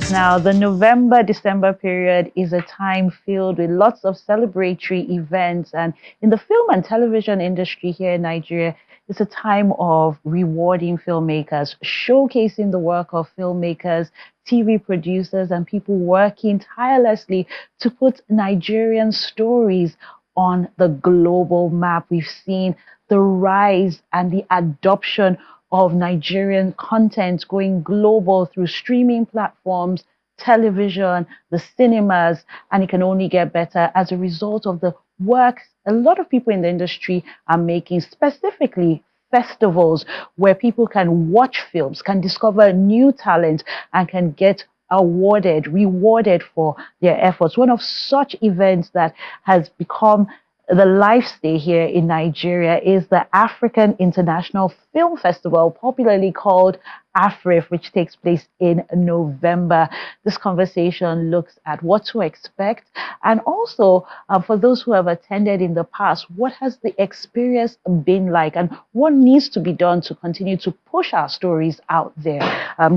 Now, the November-December period is a time filled with lots of celebratory events. And in the film and television industry here in Nigeria, it's a time of rewarding filmmakers, showcasing the work of filmmakers, TV producers, and people working tirelessly to put Nigerian stories on the global map. We've seen the rise and the adoption of Nigerian content going global through streaming platforms, television, the cinemas, and it can only get better as a result of the work a lot of people in the industry are making, specifically festivals where people can watch films, can discover new talent, and can get rewarded for their efforts. One of such events that has become the lifestay here in Nigeria is the African International Film Festival, popularly called AFRIFF, which takes place in November. This conversation looks at what to expect, and also for those who have attended in the past, what has the experience been like, and what needs to be done to continue to push our stories out there.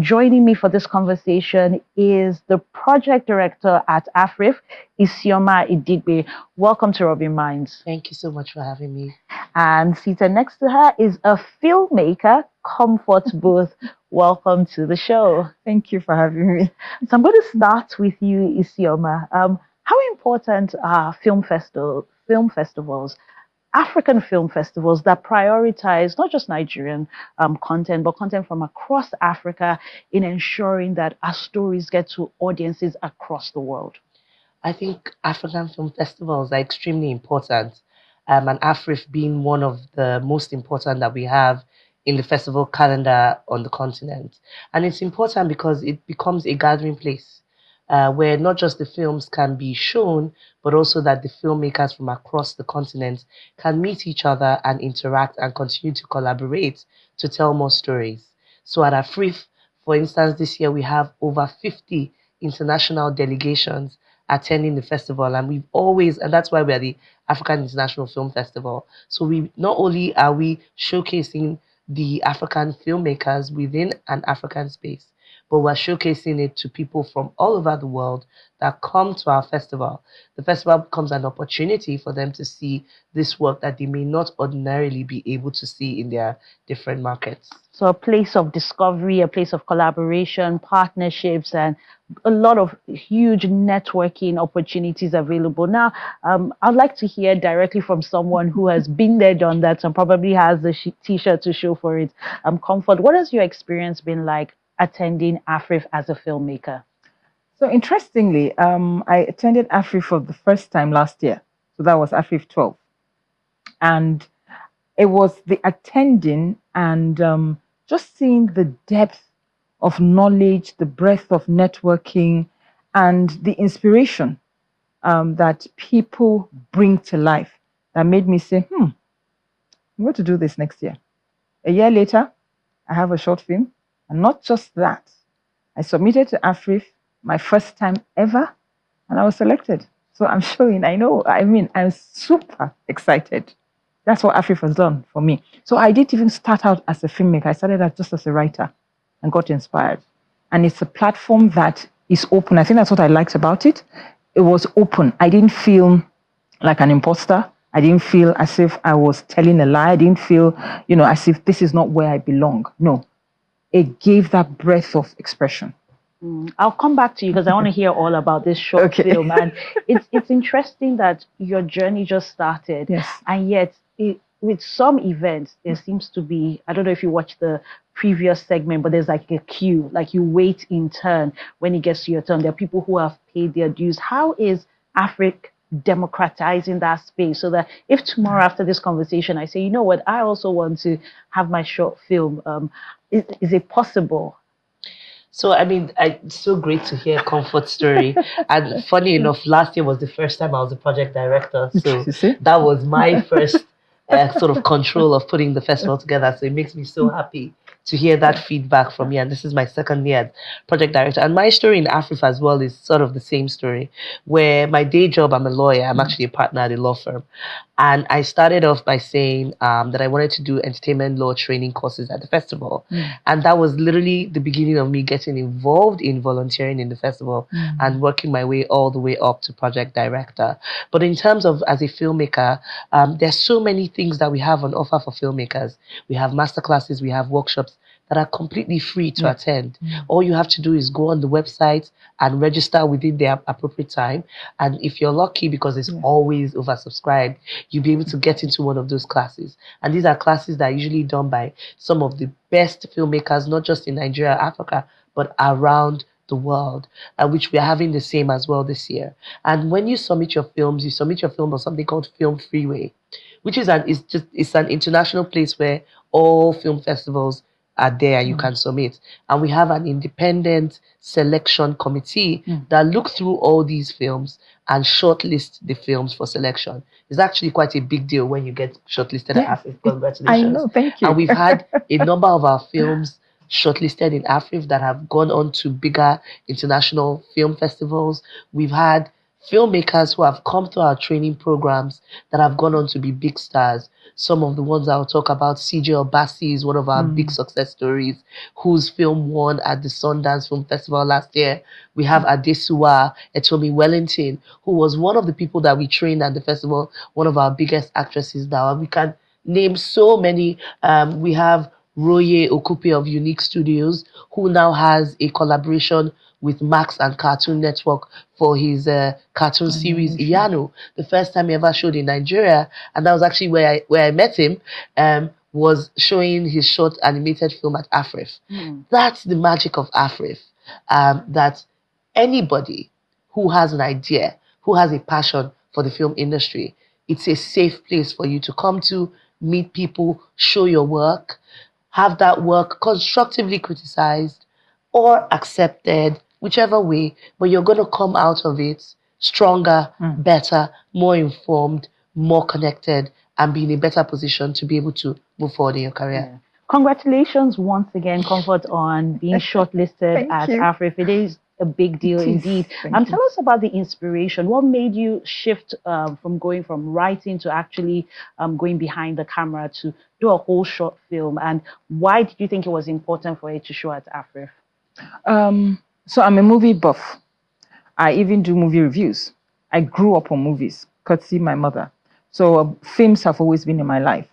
Joining me for this conversation is the project director at AFRIFF, Isioma Idigbe. Welcome to Rubbin'minds. Thank you so much for having me. And seated next to her is a filmmaker, Comfort Booth. Welcome to the show. Thank you for having me. So I'm going to start with you, Isioma. How important are film festivals, African film festivals that prioritize not just Nigerian content, but content from across Africa in ensuring that our stories get to audiences across the world? I think African film festivals are extremely important, and AFRIFF being one of the most important that we have in the festival calendar on the continent. And it's important because it becomes a gathering place where not just the films can be shown, but also that the filmmakers from across the continent can meet each other and interact and continue to collaborate to tell more stories. So at AFRIFF, for instance, this year we have over 50 international delegations attending the festival, and that's why we are the African International Film Festival. So we not only are we showcasing the African filmmakers within an African space, but we're showcasing it to people from all over the world that come to our festival. The festival becomes an opportunity for them to see this work that they may not ordinarily be able to see in their different markets. So a place of discovery, a place of collaboration, partnerships, and a lot of huge networking opportunities available. Now, I'd like to hear directly from someone who has been there, done that, and probably has the t-shirt to show for it. Comfort, what has your experience been like attending AFRIFF as a filmmaker? So interestingly, I attended AFRIFF for the first time last year. So that was AFRIFF 12. And it was the attending and just seeing the depth of knowledge, the breadth of networking, and the inspiration that people bring to life that made me say, I'm going to do this next year. A year later, I have a short film. And not just that, I submitted to AFRIFF, my first time ever, and I was selected. So I'm showing, I'm super excited. That's what AFRIFF has done for me. So I didn't even start out as a filmmaker. I started out just as a writer and got inspired. And it's a platform that is open. I think that's what I liked about it. It was open. I didn't feel like an imposter. I didn't feel as if I was telling a lie. I didn't feel, as if this is not where I belong. No. It gave that breadth of expression. I'll come back to you because I want to hear all about this short film. And it's interesting that your journey just started. Yes. And yet, with some events, there seems to be, I don't know if you watched the previous segment, but there's like a queue, like you wait in turn when it gets to your turn. There are people who have paid their dues. How is Africa democratizing that space so that if tomorrow after this conversation I say, you know what, I also want to have my short film, is it possible? So, it's so great to hear Comfort's story. And funny enough, last year was the first time I was a project director. So that was my first sort of control of putting the festival together. So it makes me so happy to hear that feedback from you. And this is my second year as project director. And my story in AFRIFF as well is sort of the same story, where my day job, I'm a lawyer. I'm actually a partner at a law firm. And I started off by saying that I wanted to do entertainment law training courses at the festival. And that was literally the beginning of me getting involved in volunteering in the festival and working my way all the way up to project director. But in terms of as a filmmaker, there's so many things that we have on offer for filmmakers. We have masterclasses, we have workshops that are completely free to attend. All you have to do is go on the website and register within the appropriate time. And if you're lucky, because it's always oversubscribed, you'll be able to get into one of those classes. And these are classes that are usually done by some of the best filmmakers, not just in Nigeria, Africa, but around the world, which we are having the same as well this year. And when you submit your films, you submit your film on something called Film Freeway, which is it's an international place where all film festivals are there. You can submit, and we have an independent selection committee that look through all these films and shortlist the films for selection. It's actually quite a big deal when you get shortlisted at AFRIFF. Congratulations! I know, thank you. And we've had a number of our films shortlisted in AFRIFF that have gone on to bigger international film festivals. We've had filmmakers who have come through our training programs that have gone on to be big stars. Some of the ones I'll talk about, CJ Obasi is one of our big success stories, whose film won at the Sundance Film Festival last year. We have Adesuwa Etomi Wellington, who was one of the people that we trained at the festival, one of our biggest actresses now. And we can name so many. We have Roye Okupe of Unique Studios, who now has a collaboration with Max and Cartoon Network for his cartoon series Iyanu. The first time he ever showed in Nigeria, and that was actually where I met him, was showing his short animated film at AFRIFF. That's the magic of AFRIFF, that anybody who has an idea, who has a passion for the film industry, it's a safe place for you to come to, meet people, show your work, have that work constructively criticized or accepted, whichever way, but you're going to come out of it stronger, better, more informed, more connected, and be in a better position to be able to move forward in your career. Congratulations once again, Comfort, on being shortlisted at AFRIFF. It is a big deal indeed. Tell us about the inspiration. What made you shift from going from writing to actually going behind the camera to do a whole short film? And why did you think it was important for it to show at AFRIFF? So I'm a movie buff. I even do movie reviews. I grew up on movies, courtesy my mother. So films have always been in my life.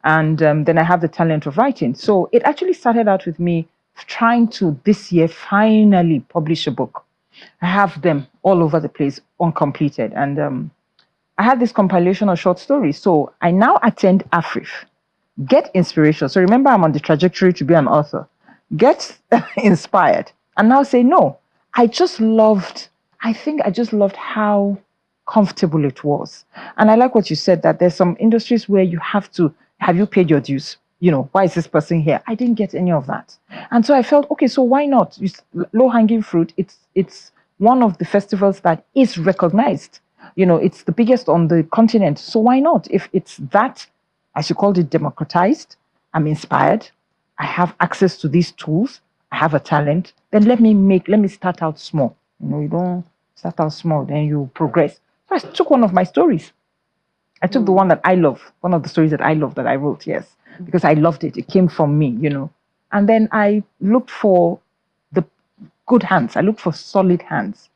And then I have the talent of writing. So it actually started out with me trying to, this year, finally publish a book. I have them all over the place, uncompleted. And I had this compilation of short stories. So I now attend AFRIFF, get inspiration. So remember, I'm on the trajectory to be an author. Get inspired. And now say, no, I just loved how comfortable it was. And I like what you said, that there's some industries where you have you paid your dues? You know, why is this person here? I didn't get any of that. And so I felt, okay, so why not? Low-hanging fruit, it's one of the festivals that is recognized. You know, it's the biggest on the continent. So why not? If it's that, as you called it, democratized, I'm inspired, I have access to these tools, I have a talent, then let me start out small. You know, you don't start out small, then you progress. So I took one of my stories. I took the one that I love, one of the stories that I love that I wrote, yes, because I loved it. It came from me, you know. And then I looked for the good hands. I looked for solid hands.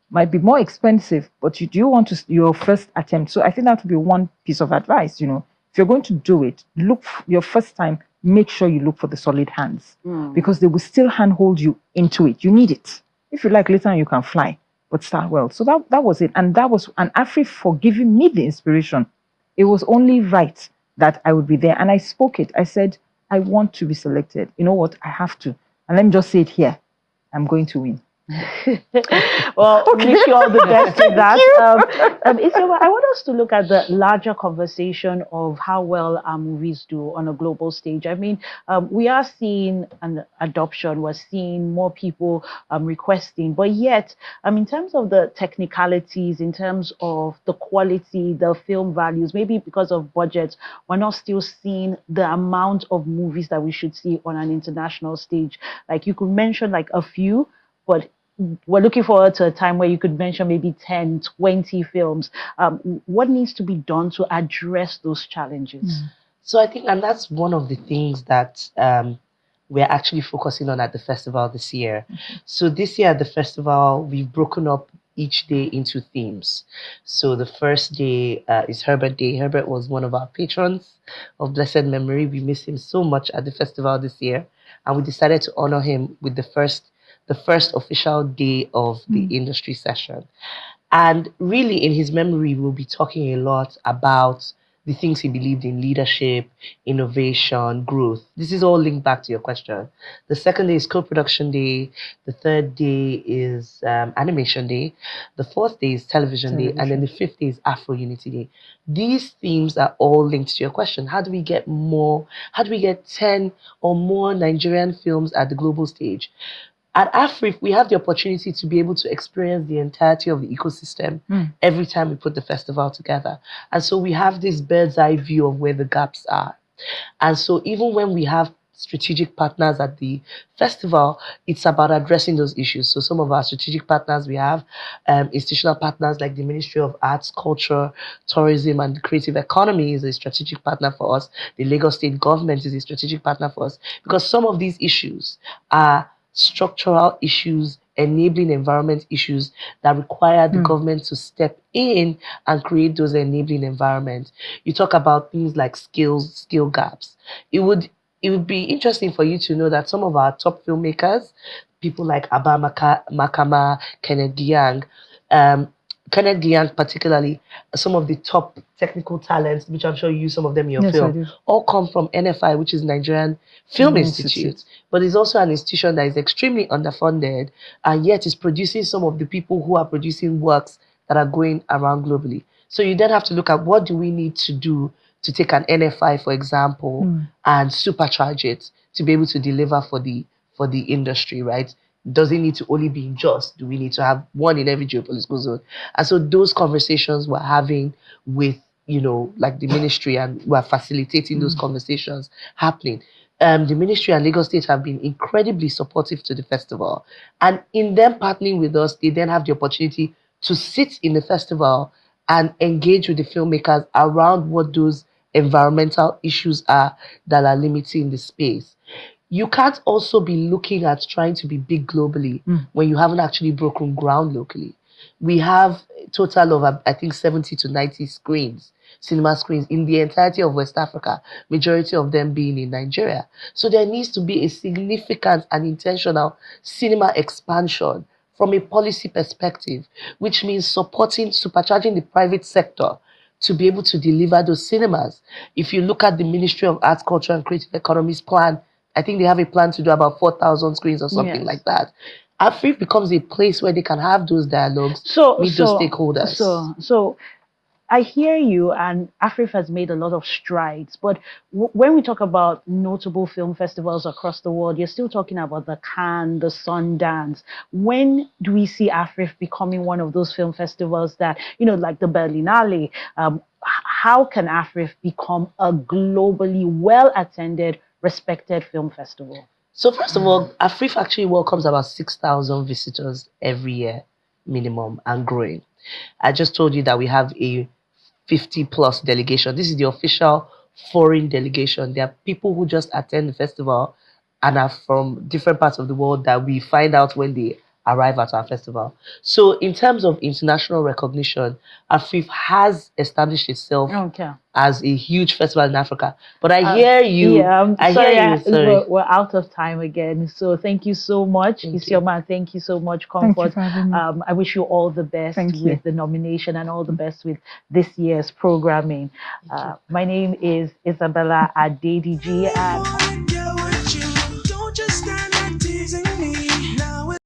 Might be more expensive, but you do want to your first attempt. So I think that would be one piece of advice, you know. If you're going to do it, look your first time, make sure you look for the solid hands because they will still handhold you into it. You need it. If you like, later on you can fly, but start well. So that was it. And that was an AFRIFF for giving me the inspiration. It was only right that I would be there. And I spoke it. I said, I want to be selected. You know what? I have to. And let me just say it here. I'm going to win. Well, Okay. wish you all the best with that. Thank you. Isioma, I want us to look at the larger conversation of how well our movies do on a global stage. I mean, we are seeing an adoption, we're seeing more people requesting, but yet, in terms of the technicalities, in terms of the quality, the film values, maybe because of budget, we're not still seeing the amount of movies that we should see on an international stage. Like you could mention like a few, but we're looking forward to a time where you could mention maybe 10, 20 films. What needs to be done to address those challenges? So I think, and that's one of the things that we're actually focusing on at the festival this year. So this year at the festival, we've broken up each day into themes. So the first day is Herbert Day. Herbert was one of our patrons of blessed memory. We miss him so much at the festival this year, and we decided to honor him with the first official day of the industry session. And really, in his memory, we'll be talking a lot about the things he believed in: leadership, innovation, growth. This is all linked back to your question. The second day is co production day. The third day is animation day. The fourth day is television day. And then the fifth day is Afro Unity Day. These themes are all linked to your question. How do we get more? How do we get 10 or more Nigerian films at the global stage? At AFRIFF, we have the opportunity to be able to experience the entirety of the ecosystem every time we put the festival together. And so we have this bird's eye view of where the gaps are. And so even when we have strategic partners at the festival, it's about addressing those issues. So some of our strategic partners, we have institutional partners like the Ministry of Arts, Culture, Tourism, and the Creative Economy is a strategic partner for us. The Lagos State government is a strategic partner for us, because some of these issues are structural issues, enabling environment issues that require the government to step in and create those enabling environments. You talk about things like skill gaps. It would be interesting for you to know that some of our top filmmakers, people like Abba Makama, Kenneth Diang, Kenneth Diang particularly, some of the top technical talents, which I'm sure you use some of them in your film, all come from NFI, which is Nigerian Film Institute. But it's also an institution that is extremely underfunded, and yet is producing some of the people who are producing works that are going around globally. So you then have to look at what do we need to do to take an NFI, for example, and supercharge it to be able to deliver for the industry, right? Does it need to only be in Jos? Do we need to have one in every geopolitical zone? And so those conversations we're having with, like the ministry, and we're facilitating those conversations happening. The ministry and Lagos State have been incredibly supportive to the festival. And in them partnering with us, they then have the opportunity to sit in the festival and engage with the filmmakers around what those environmental issues are that are limiting the space. You can't also be looking at trying to be big globally when you haven't actually broken ground locally. We have a total of, I think, 70 to 90 cinema screens in the entirety of West Africa, majority of them being in Nigeria. So there needs to be a significant and intentional cinema expansion from a policy perspective, which means supercharging the private sector to be able to deliver those cinemas. If you look at the Ministry of Arts, Culture, and Creative Economies plan, I think they have a plan to do about 4,000 screens or something like that. AFRIFF becomes a place where they can have those dialogues, meet those stakeholders. So I hear you, and AFRIFF has made a lot of strides. But when we talk about notable film festivals across the world, you're still talking about the Cannes, the Sundance. When do we see AFRIFF becoming one of those film festivals that, like the Berlinale? How can AFRIFF become a globally well-attended, respected film festival? So first of all, AFRIFF actually welcomes about 6,000 visitors every year, minimum, and growing. I just told you that we have a 50+ delegation. This is the official foreign delegation. There are people who just attend the festival and are from different parts of the world that we find out when they arrive at our festival. So in terms of international recognition, AFRIFF has established itself as a huge festival in Africa. But I hear you. Yeah, Sorry. We're out of time again. So thank you so much, Isioma. Thank you so much, Comfort. I wish you all the best with the nomination and all the best with this year's programming. My name is Isabella Adediji, and